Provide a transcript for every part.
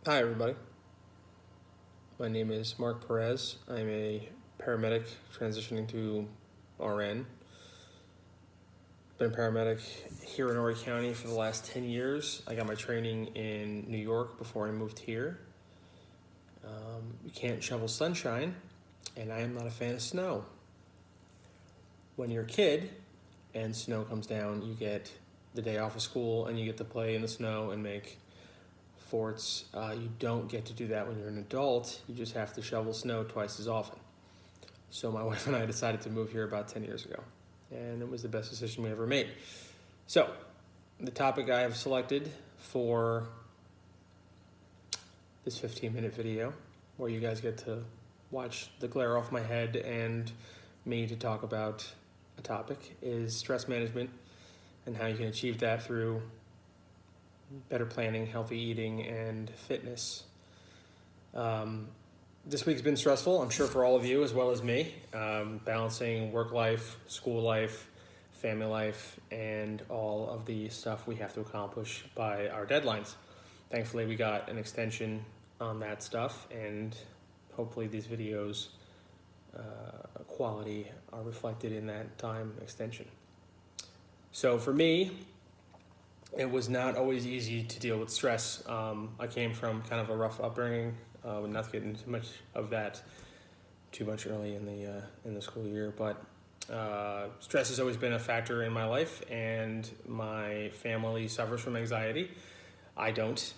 Hi, everybody. My name is Mark Perez. I'm a paramedic transitioning to RN. Been a paramedic here in Horry County for the last 10 years. I got my training in New York before I moved here. You can't shovel sunshine, and I am not a fan of snow. When you're a kid and snow comes down, you get the day off of school and you get to play in the snow and make forts. You don't get to do that when you're an adult. You just have to shovel snow twice as often. So my wife and I decided to move here about 10 years ago, and it was the best decision we ever made. So the topic I have selected for this 15-minute video, where you guys get to watch the glare off my head and me to talk about a topic, is stress management and how you can achieve that through better planning, healthy eating, and fitness. This week's been stressful, I'm sure, for all of you as well as me, balancing work life, school life, family life, and all of the stuff we have to accomplish by our deadlines. Thankfully, we got an extension on that stuff, and hopefully these videos quality are reflected in that time extension. So for me, it was not always easy to deal with stress. I came from kind of a rough upbringing, not to get into much of that too much early in the school year, but stress has always been a factor in my life, and my family suffers from anxiety. I don't.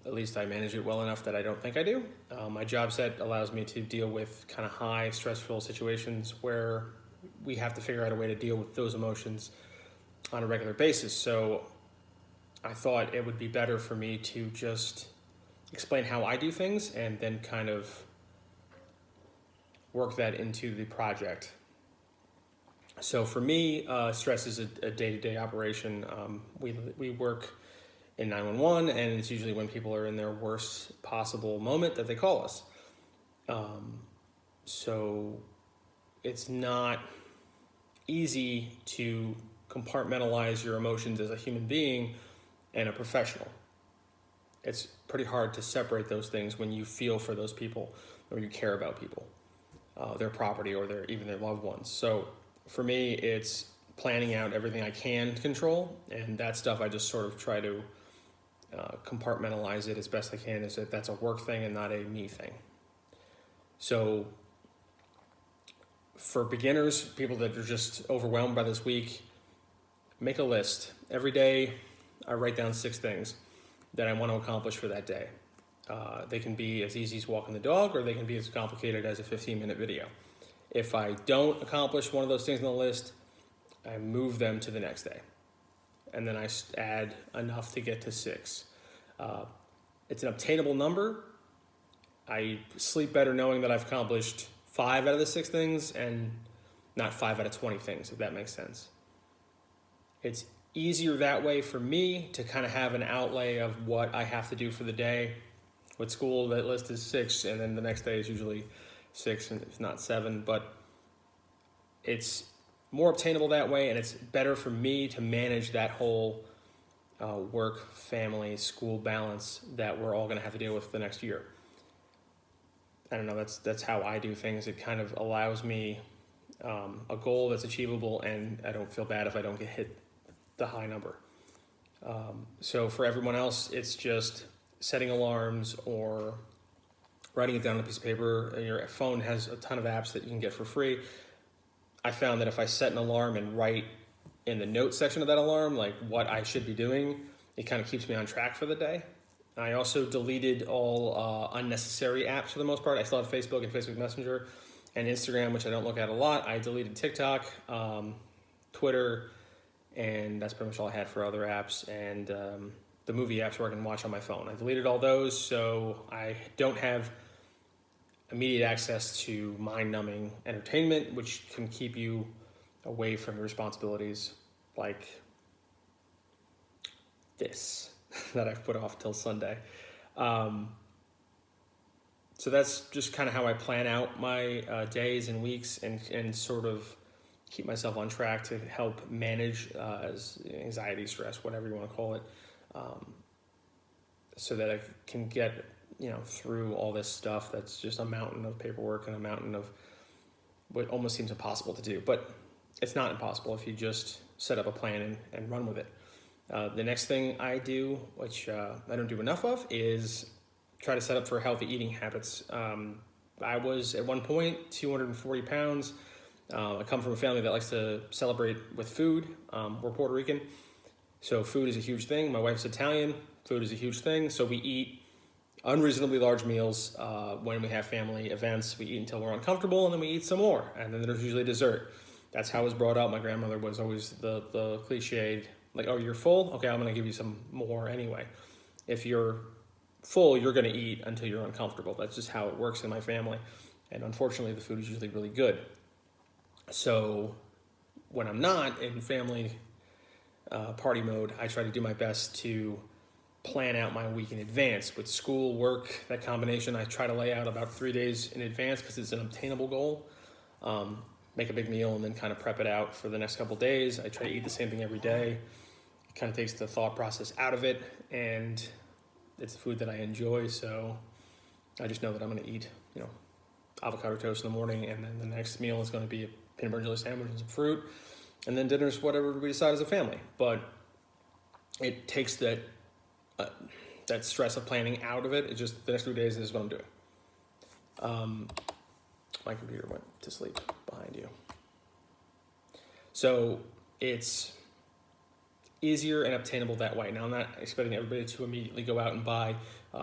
At least I manage it well enough that I don't think I do. My job set allows me to deal with kind of high stressful situations where we have to figure out a way to deal with those emotions on a regular basis. So I thought it would be better for me to just explain how I do things and then kind of work that into the project. So for me, stress is a day-to-day operation. We work in 911, and it's usually when people are in their worst possible moment that they call us. So it's not easy to compartmentalize your emotions as a human being and a professional. It's pretty hard to separate those things when you feel for those people or you care about people, their property, or even their loved ones. So for me, it's planning out everything I can control, and that stuff I just sort of try to compartmentalize it as best I can, as if that's a work thing and not a me thing. So for beginners, people that are just overwhelmed by this week, make a list. Every day I write down 6 things that I want to accomplish for that day. They can be as easy as walking the dog, or they can be as complicated as a 15-minute video. If I don't accomplish one of those things on the list, I move them to the next day. And then I add enough to get to 6. It's an obtainable number. I sleep better knowing that I've accomplished 5 out of the 6 things and not 5 out of 20 things, if that makes sense. It's easier that way for me to kind of have an outlay of what I have to do for the day. With school, that list is 6, and then the next day is usually 6, and if not 7, but it's more obtainable that way, and it's better for me to manage that whole work, family, school balance that we're all going to have to deal with the next year. I don't know, that's how I do things. It kind of allows me a goal that's achievable, and I don't feel bad if I don't get hit the high number. So for everyone else, it's just setting alarms or writing it down on a piece of paper. Your phone has a ton of apps that you can get for free. I found that if I set an alarm and write in the notes section of that alarm like what I should be doing, it kind of keeps me on track for the day. I also deleted all unnecessary apps for the most part. I still have Facebook and Facebook Messenger and Instagram, which I don't look at a lot. I deleted TikTok, Twitter, and that's pretty much all I had for other apps, and the movie apps where I can watch on my phone. I deleted all those, so I don't have immediate access to mind-numbing entertainment, which can keep you away from your responsibilities, like this that I've put off till Sunday. So that's just kind of how I plan out my days and weeks, and sort of keep myself on track to help manage as anxiety, stress, whatever you want to call it. so that I can get, through all this stuff that's just a mountain of paperwork and a mountain of what almost seems impossible to do. But it's not impossible if you just set up a plan and run with it. The next thing I do, which I don't do enough of, is try to set up for healthy eating habits. I was at one point 240 pounds. I come from a family that likes to celebrate with food. We're Puerto Rican, so food is a huge thing. My wife's Italian. Food is a huge thing. So we eat unreasonably large meals when we have family events. We eat until we're uncomfortable, and then we eat some more. And then there's usually dessert. That's how I was brought up. My grandmother was always the cliched, like, oh, you're full? Okay, I'm going to give you some more anyway. If you're full, you're going to eat until you're uncomfortable. That's just how it works in my family. And unfortunately, the food is usually really good. So when I'm not in family party mode, I try to do my best to plan out my week in advance. With school, work, that combination, I try to lay out about 3 days in advance because it's an obtainable goal. Make a big meal and then kind of prep it out for the next couple days. I try to eat the same thing every day. It kind of takes the thought process out of it, and it's food that I enjoy, so I just know that I'm going to eat, avocado toast in the morning, and then the next meal is going to be a peanut butter jelly sandwich and some fruit, and then dinner's whatever we decide as a family. But it takes that stress of planning out of it. It's just the next 2 days is what I'm doing. My computer went to sleep behind you. So it's easier and obtainable that way. Now, I'm not expecting everybody to immediately go out and buy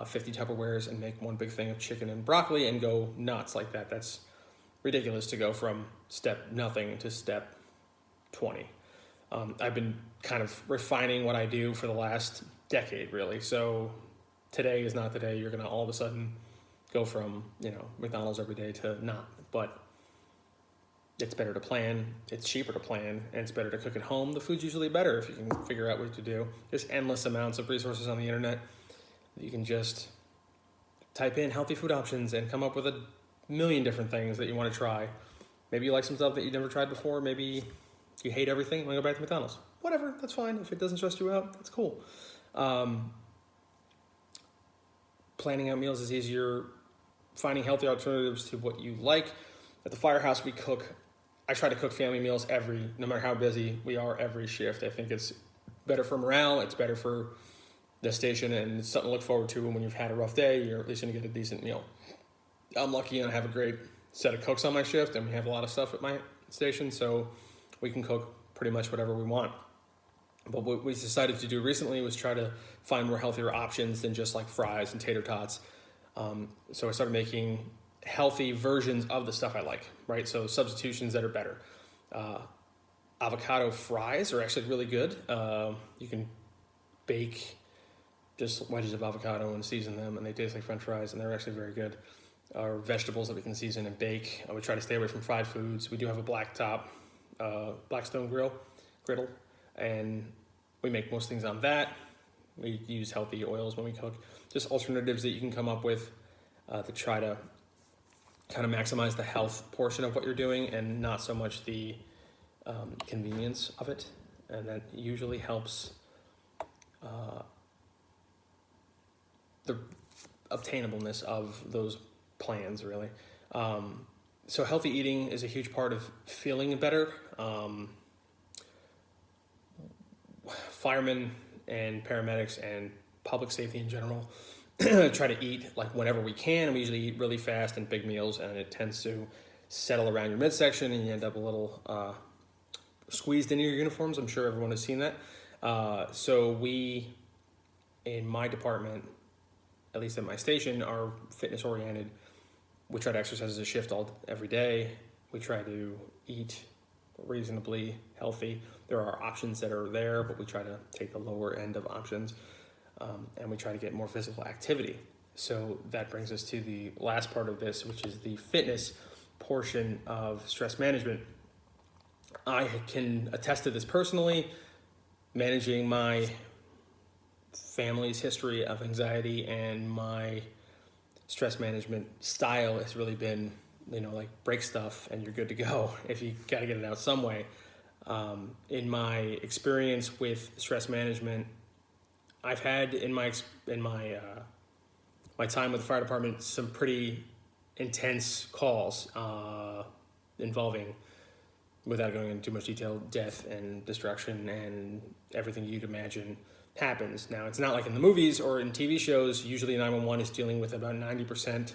50 Tupperwares and make one big thing of chicken and broccoli and go nuts like that. That's ridiculous to go from step nothing to step 20. I've been kind of refining what I do for the last decade, really. So today is not the day you're going to all of a sudden go from, McDonald's every day to not. But it's better to plan, it's cheaper to plan, and it's better to cook at home. The food's usually better if you can figure out what to do. There's endless amounts of resources on the internet. You can just type in healthy food options and come up with a million different things that you want to try. Maybe you like some stuff that you never tried before. Maybe you hate everything, want to go back to McDonald's. Whatever, that's fine. If it doesn't stress you out, that's cool. Planning out meals is easier. Finding healthy alternatives to what you like. At the Firehouse, I try to cook family meals no matter how busy we are, every shift. I think it's better for morale, it's better for the station, and it's something to look forward to when you've had a rough day. You're at least going to get a decent meal. I'm lucky and I have a great set of cooks on my shift, and we have a lot of stuff at my station, so we can cook pretty much whatever we want. But what we decided to do recently was try to find more healthier options than just like fries and tater tots. So I started making healthy versions of the stuff I like, right? So substitutions that are better. Avocado fries are actually really good. You can bake just wedges of avocado and season them, and they taste like French fries, and they're actually very good. Or vegetables that we can season and bake. I would try to stay away from fried foods. We do have a Blackstone griddle, and we make most things on that. We use healthy oils when we cook. Just alternatives that you can come up with to try to kind of maximize the health portion of what you're doing and not so much the convenience of it. And that usually helps the obtainableness of those plans, really. So healthy eating is a huge part of feeling better. Firemen and paramedics and public safety in general try to eat like whenever we can. We usually eat really fast and big meals, and it tends to settle around your midsection, and you end up a little squeezed into your uniforms. I'm sure everyone has seen that. So we, in my department, at least at my station, are fitness oriented. We try to exercise as a shift every day. We try to eat reasonably healthy. There are options that are there, but we try to take the lower end of options, and we try to get more physical activity. So that brings us to the last part of this, which is the fitness portion of stress management. I can attest to this personally. Managing my family's history of anxiety and my stress management style has really been, like break stuff and you're good to go if you got to get it out some way. In my experience with stress management, I've had in my my time with the fire department some pretty intense calls involving, without going into too much detail, death and destruction and everything you'd imagine happens. Now, it's not like in the movies or in TV shows. Usually 911 is dealing with about 90%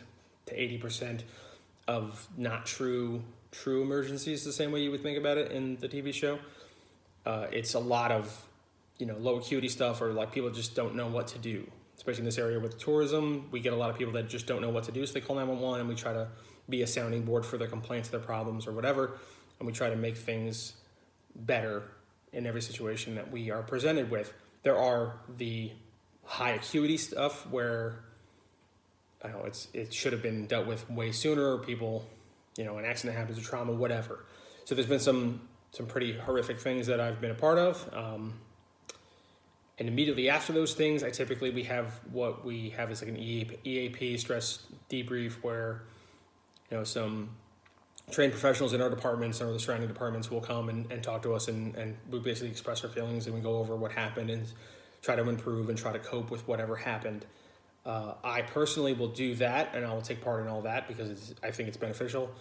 to 80% of not true emergencies, the same way you would think about it in the TV show. It's a lot of, low acuity stuff, or like people just don't know what to do. Especially in this area with tourism, we get a lot of people that just don't know what to do, so they call 911, and we try to be a sounding board for their complaints, their problems, or whatever, and we try to make things better in every situation that we are presented with. There are the high acuity stuff where it should have been dealt with way sooner, or people, an accident happens, or trauma, whatever. So there's been some pretty horrific things that I've been a part of. And immediately after those things, we have what we have is like an EAP, stress debrief, where some trained professionals in our departments or the surrounding departments will come and talk to us, and we basically express our feelings, and we go over what happened and try to improve and try to cope with whatever happened. I personally will do that, and I will take part in all that because I think it's beneficial.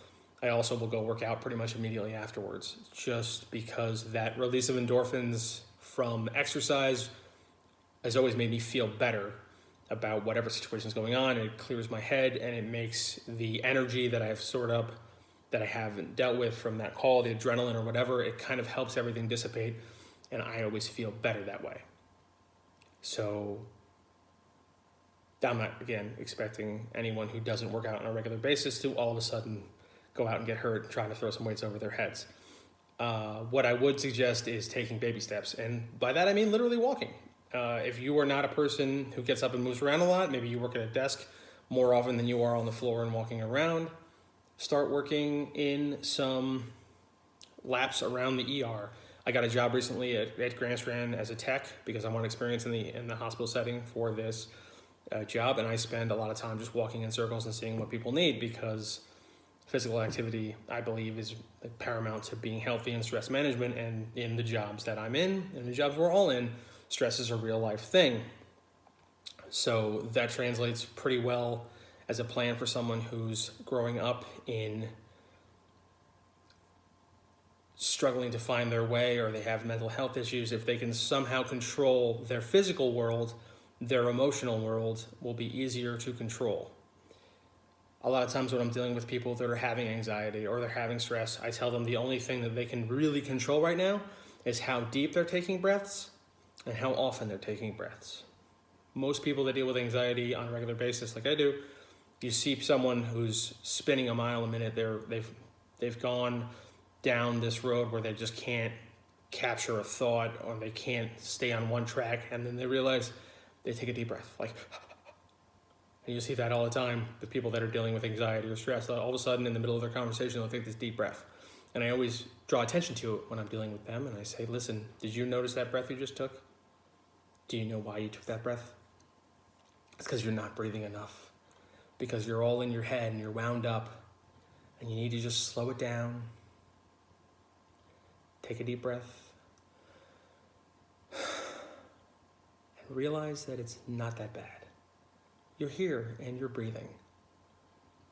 I also will go work out pretty much immediately afterwards, just because that release of endorphins from exercise has always made me feel better about whatever situation is going on. It clears my head, and it makes the energy that I have stored up that I haven't dealt with from that call, the adrenaline or whatever, it kind of helps everything dissipate, and I always feel better that way. So I'm not, again, expecting anyone who doesn't work out on a regular basis to all of a sudden go out and get hurt trying to throw some weights over their heads. What I would suggest is taking baby steps, and by that I mean literally walking. If you are not a person who gets up and moves around a lot, maybe you work at a desk more often than you are on the floor and walking around, start working in some laps around the ER. I got a job recently at Grand Strand as a tech because I want experience in the hospital setting for this job, and I spend a lot of time just walking in circles and seeing what people need, because physical activity, I believe, is paramount to being healthy and stress management. And in the jobs that I'm in, and the jobs we're all in, stress is a real life thing. So that translates pretty well as a plan for someone who's growing up in struggling to find their way, or they have mental health issues. If they can somehow control their physical world, their emotional world will be easier to control. A lot of times when I'm dealing with people that are having anxiety or they're having stress, I tell them the only thing that they can really control right now is how deep they're taking breaths and how often they're taking breaths. Most people that deal with anxiety on a regular basis, like I do, you see someone who's spinning a mile a minute. They've gone down this road where they just can't capture a thought, or they can't stay on one track, and then they realize they take a deep breath, like, and you see that all the time with people that are dealing with anxiety or stress. All of a sudden, in the middle of their conversation, they'll take this deep breath. And I always draw attention to it when I'm dealing with them, and I say, listen, did you notice that breath you just took? Do you know why you took that breath? It's because you're not breathing enough, because you're all in your head and you're wound up, and you need to just slow it down. Take a deep breath and realize that it's not that bad. You're here and you're breathing.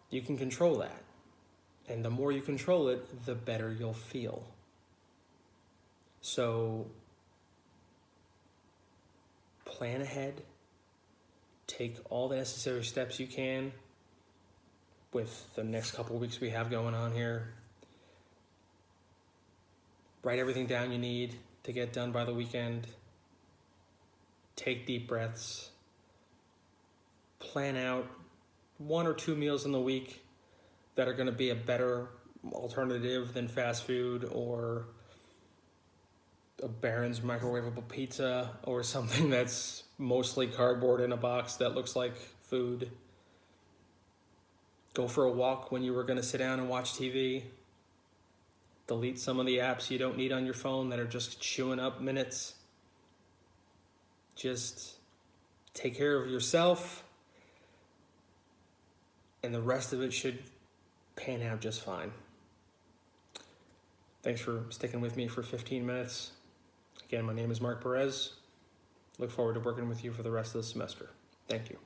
You can control that. And the more you control it, the better you'll feel. So plan ahead. Take all the necessary steps you can with the next couple of weeks we have going on here. Write everything down you need to get done by the weekend. Take deep breaths. Plan out 1 or 2 meals in the week that are going to be a better alternative than fast food or a Barron's microwavable pizza or something that's mostly cardboard in a box that looks like food. Go for a walk when you were going to sit down and watch TV. Delete some of the apps you don't need on your phone that are just chewing up minutes. Just take care of yourself, and the rest of it should pan out just fine. Thanks for sticking with me for 15 minutes. Again, my name is Mark Perez. Look forward to working with you for the rest of the semester. Thank you.